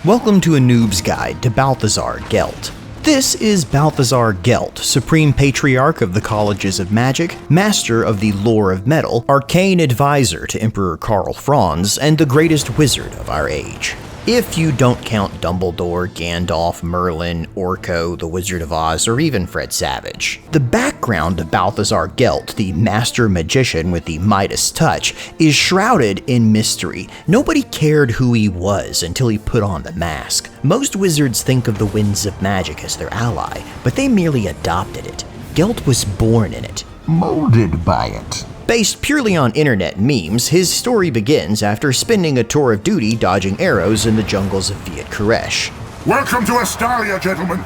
Welcome to a noob's guide to Balthasar Gelt. This is Balthasar Gelt, Supreme Patriarch of the Colleges of Magic, Master of the Lore of Metal, Arcane Advisor to Emperor Karl Franz, and the greatest wizard of our age. If you don't count Dumbledore, Gandalf, Merlin, Orko, the Wizard of Oz, or even Fred Savage. The background of Balthasar Gelt, the master magician with the Midas touch, is shrouded in mystery. Nobody cared who he was until he put on the mask. Most wizards think of the winds of magic as their ally, but they merely adopted it. Gelt was born in it. Molded by it. Based purely on internet memes, his story begins after spending a tour of duty dodging arrows in the jungles of Viet Koresh. Welcome to Astaria, gentlemen!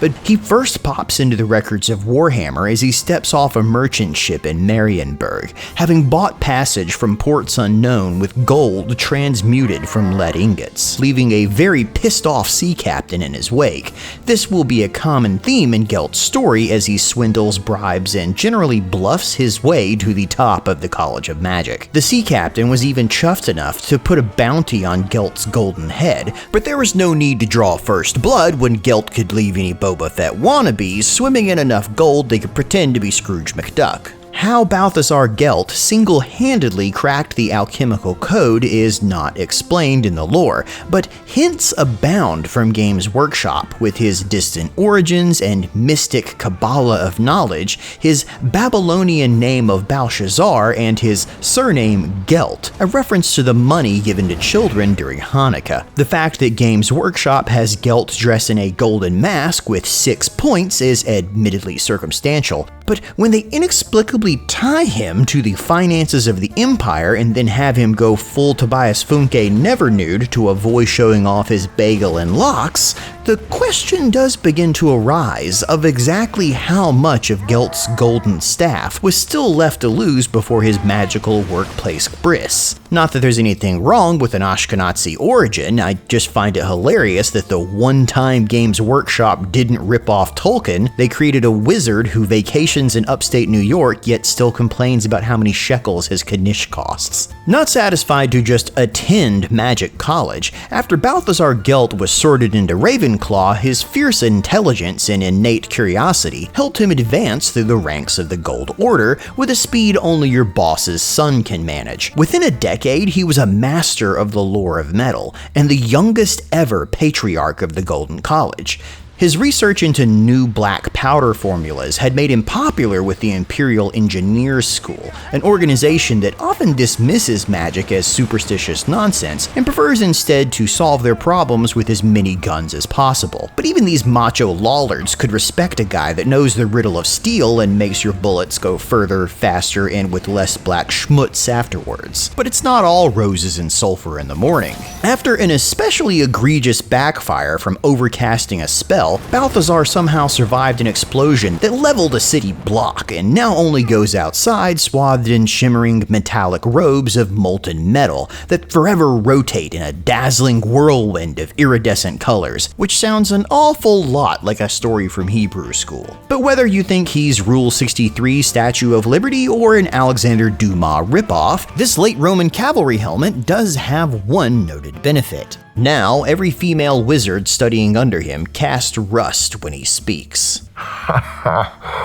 But he first pops into the records of Warhammer as he steps off a merchant ship in Marienburg, having bought passage from ports unknown with gold transmuted from lead ingots, leaving a very pissed off sea captain in his wake. This will be a common theme in Gelt's story as he swindles, bribes, and generally bluffs his way to the top of the College of Magic. The sea captain was even chuffed enough to put a bounty on Gelt's golden head, but there was no need to draw first blood when Gelt could leave any Boba Fett wannabes swimming in enough gold they could pretend to be Scrooge McDuck. How Balthasar Gelt single-handedly cracked the alchemical code is not explained in the lore, but hints abound from Games Workshop with his distant origins and mystic Kabbalah of knowledge, his Babylonian name of Belshazzar, and his surname Gelt, a reference to the money given to children during Hanukkah. The fact that Games Workshop has Gelt dressed in a golden mask with 6 points is admittedly circumstantial, but when they inexplicably tie him to the finances of the Empire and then have him go full Tobias Funke never nude to avoid showing off his bagel and locks, the question does begin to arise of exactly how much of Gelt's golden staff was still left to lose before his magical workplace bris. Not that there's anything wrong with an Ashkenazi origin, I just find it hilarious that the one time Games Workshop didn't rip off Tolkien, they created a wizard who vacations in upstate New York yet still complains about how many shekels his Knish costs. Not satisfied to just attend magic college, after Balthasar Gelt was sorted into Ravenclaw, his fierce intelligence and innate curiosity helped him advance through the ranks of the Gold Order with a speed only your boss's son can manage. Within a decade, he was a master of the lore of metal, and the youngest ever Patriarch of the Golden College. His research into new black powder formulas had made him popular with the Imperial Engineers School, an organization that often dismisses magic as superstitious nonsense and prefers instead to solve their problems with as many guns as possible. But even these macho lollards could respect a guy that knows the riddle of steel and makes your bullets go further, faster, and with less black schmutz afterwards. But it's not all roses and sulfur in the morning. After an especially egregious backfire from overcasting a spell, Balthasar somehow survived an explosion that leveled a city block and now only goes outside swathed in shimmering metallic robes of molten metal that forever rotate in a dazzling whirlwind of iridescent colors, which sounds an awful lot like a story from Hebrew school. But whether you think he's Rule 63 Statue of Liberty or an Alexander Dumas ripoff, this late Roman cavalry helmet does have one noted benefit. Now, every female wizard studying under him casts rust when he speaks.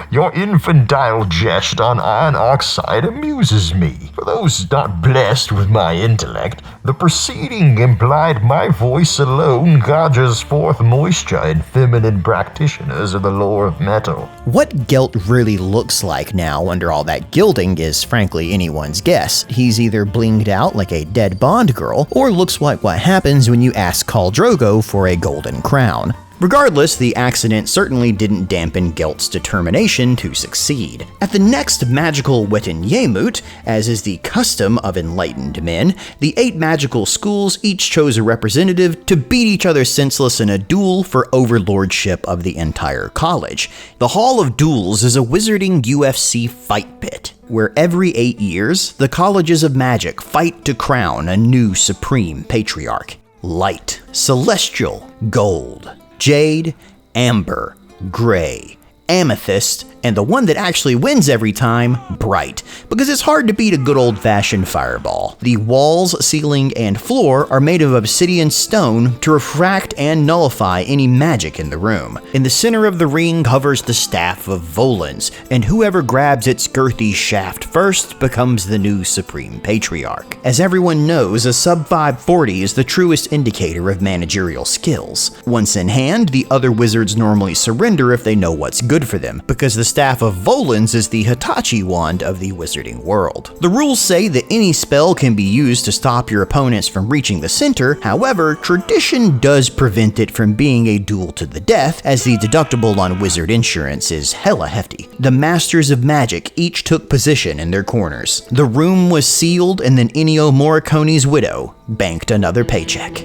Your infantile jest on iron oxide amuses me. For those not blessed with my intellect, the preceding implied my voice alone conjures forth moisture in feminine practitioners of the lore of metal. What Gelt really looks like now under all that gilding is frankly anyone's guess. He's either blinged out like a dead Bond girl, or looks like what happens when you ask Khal Drogo for a golden crown. Regardless, the accident certainly didn't dampen Gelt's determination to succeed. At the next magical Weten-Yemut, as is the custom of enlightened men, the 8 magical schools each chose a representative to beat each other senseless in a duel for overlordship of the entire college. The Hall of Duels is a wizarding UFC fight pit, where every 8 years, the colleges of magic fight to crown a new supreme patriarch. Light, celestial, gold, jade, amber, gray, amethyst, And the one that actually wins every time, bright, because it's hard to beat a good old-fashioned fireball. The walls, ceiling, and floor are made of obsidian stone to refract and nullify any magic in the room. In the center of the ring hovers the Staff of Volans, and whoever grabs its girthy shaft first becomes the new Supreme Patriarch. As everyone knows, a sub 540 is the truest indicator of managerial skills. Once in hand, the other wizards normally surrender if they know what's good for them, because the Staff of Volans is the Hitachi wand of the wizarding world. The rules say that any spell can be used to stop your opponents from reaching the center. However, tradition does prevent it from being a duel to the death, as the deductible on wizard insurance is hella hefty. The Masters of Magic each took position in their corners. The room was sealed, and then Ennio Morricone's widow banked another paycheck.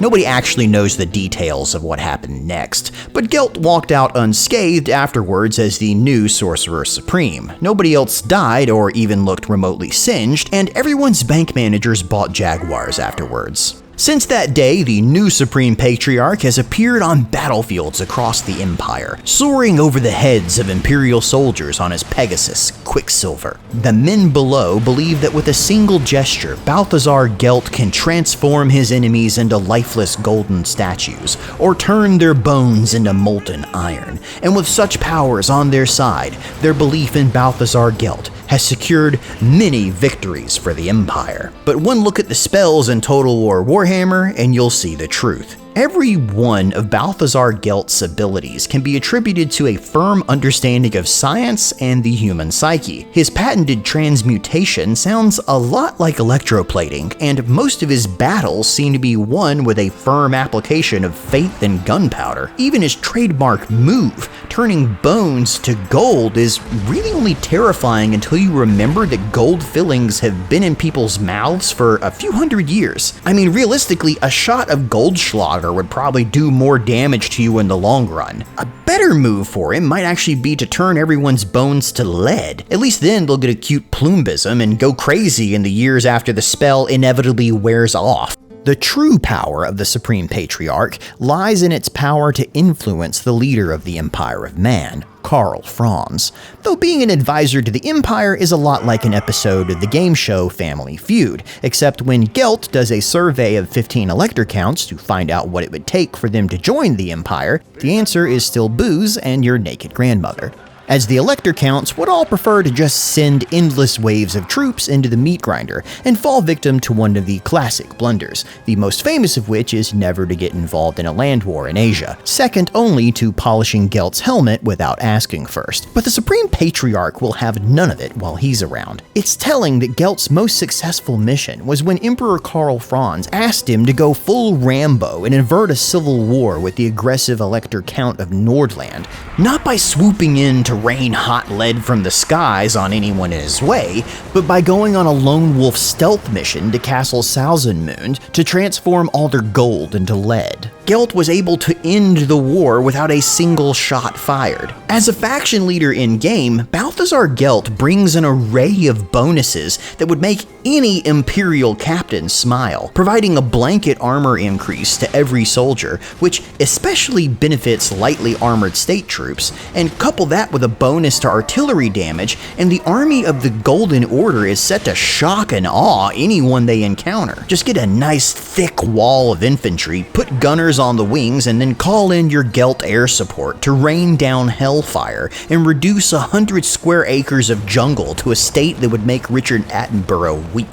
Nobody actually knows the details of what happened next, but Gelt walked out unscathed afterwards as the new Sorcerer Supreme. Nobody else died or even looked remotely singed, and everyone's bank managers bought Jaguars afterwards. Since that day, the new Supreme Patriarch has appeared on battlefields across the Empire, soaring over the heads of Imperial soldiers on his Pegasus, Quicksilver. The men below believe that with a single gesture, Balthasar Gelt can transform his enemies into lifeless golden statues, or turn their bones into molten iron. And with such powers on their side, their belief in Balthasar Gelt has secured many victories for the Empire. But one look at the spells in Total War Warhammer and you'll see the truth. Every one of Balthasar Gelt's abilities can be attributed to a firm understanding of science and the human psyche. His patented transmutation sounds a lot like electroplating, and most of his battles seem to be won with a firm application of faith and gunpowder. Even his trademark move, turning bones to gold, is really only terrifying until you remember that gold fillings have been in people's mouths for a few hundred years. I mean, realistically, a shot of Goldschlager would probably do more damage to you in the long run. A better move for him might actually be to turn everyone's bones to lead. At least then they'll get acute plumbism and go crazy in the years after the spell inevitably wears off. The true power of the Supreme Patriarch lies in its power to influence the leader of the Empire of Man, Karl Franz. Though being an advisor to the Empire is a lot like an episode of the game show Family Feud, except when Gelt does a survey of 15 elector counts to find out what it would take for them to join the Empire, the answer is still booze and your naked grandmother. As the elector counts would all prefer to just send endless waves of troops into the meat grinder and fall victim to one of the classic blunders, the most famous of which is never to get involved in a land war in Asia, second only to polishing Gelt's helmet without asking first. But the Supreme Patriarch will have none of it while he's around. It's telling that Gelt's most successful mission was when Emperor Karl Franz asked him to go full Rambo and avert a civil war with the aggressive Elector Count of Nordland, not by swooping in to rain hot lead from the skies on anyone in his way, but by going on a lone wolf stealth mission to Castle Salzenmund to transform all their gold into lead. Gelt was able to end the war without a single shot fired. As a faction leader in-game, Balthasar Gelt brings an array of bonuses that would make any Imperial captain smile, providing a blanket armor increase to every soldier, which especially benefits lightly armored state troops, and couple that with a bonus to artillery damage, and the army of the Golden Order is set to shock and awe anyone they encounter. Just get a nice thick wall of infantry, put gunners on the wings, and then call in your Gelt air support to rain down hellfire and reduce 100 square acres of jungle to a state that would make Richard Attenborough weep.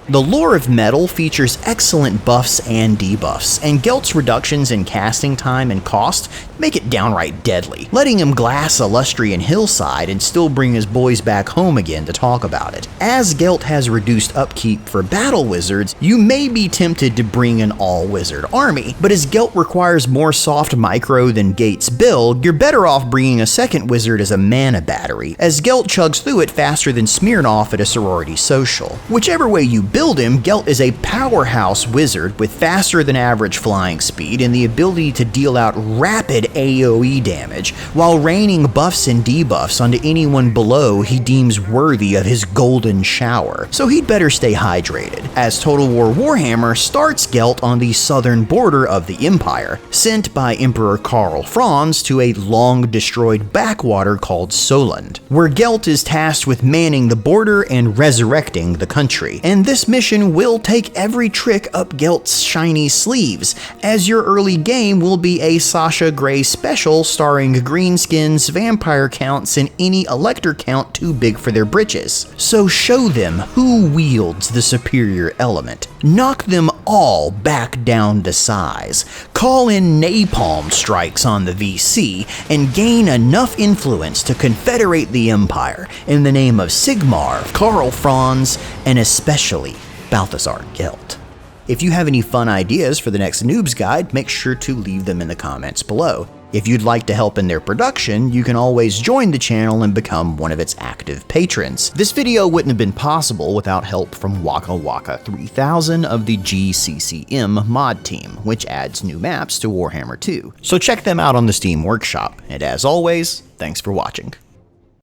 The lore of metal features excellent buffs and debuffs, and Gelt's reductions in casting time and cost make it downright deadly, letting him glass Illustrian Hillside and still bring his boys back home again to talk about it. As Gelt has reduced upkeep for battle wizards, you may be tempted to bring an all-wizard army, but as Gelt requires more soft micro than Gates' build, you're better off bringing a second wizard as a mana battery, as Gelt chugs through it faster than Smirnoff at a sorority social. Whichever way you build him, Gelt is a powerhouse wizard with faster than average flying speed and the ability to deal out rapid AoE damage, while raining buffs and debuffs onto anyone below he deems worthy of his golden shower, so he'd better stay hydrated, as Total War Warhammer starts Gelt on the southern border of the Empire, sent by Emperor Karl Franz to a long-destroyed backwater called Solund, where Gelt is tasked with manning the border and resurrecting the country, and this mission will take every trick up Gelt's shiny sleeves, as your early game will be a Sasha Grey special starring greenskins, vampire counts, and any elector count too big for their britches. So show them who wields the superior element. Knock them all back down to size. Call in napalm strikes on the VC and gain enough influence to confederate the Empire in the name of Sigmar, Karl Franz, and especially Balthasar Gelt. If you have any fun ideas for the next Noob's Guide, make sure to leave them in the comments below. If you'd like to help in their production, you can always join the channel and become one of its active patrons. This video wouldn't have been possible without help from Waka Waka 3000 of the GCCM mod team, which adds new maps to Warhammer 2. So check them out on the Steam Workshop, and as always, thanks for watching.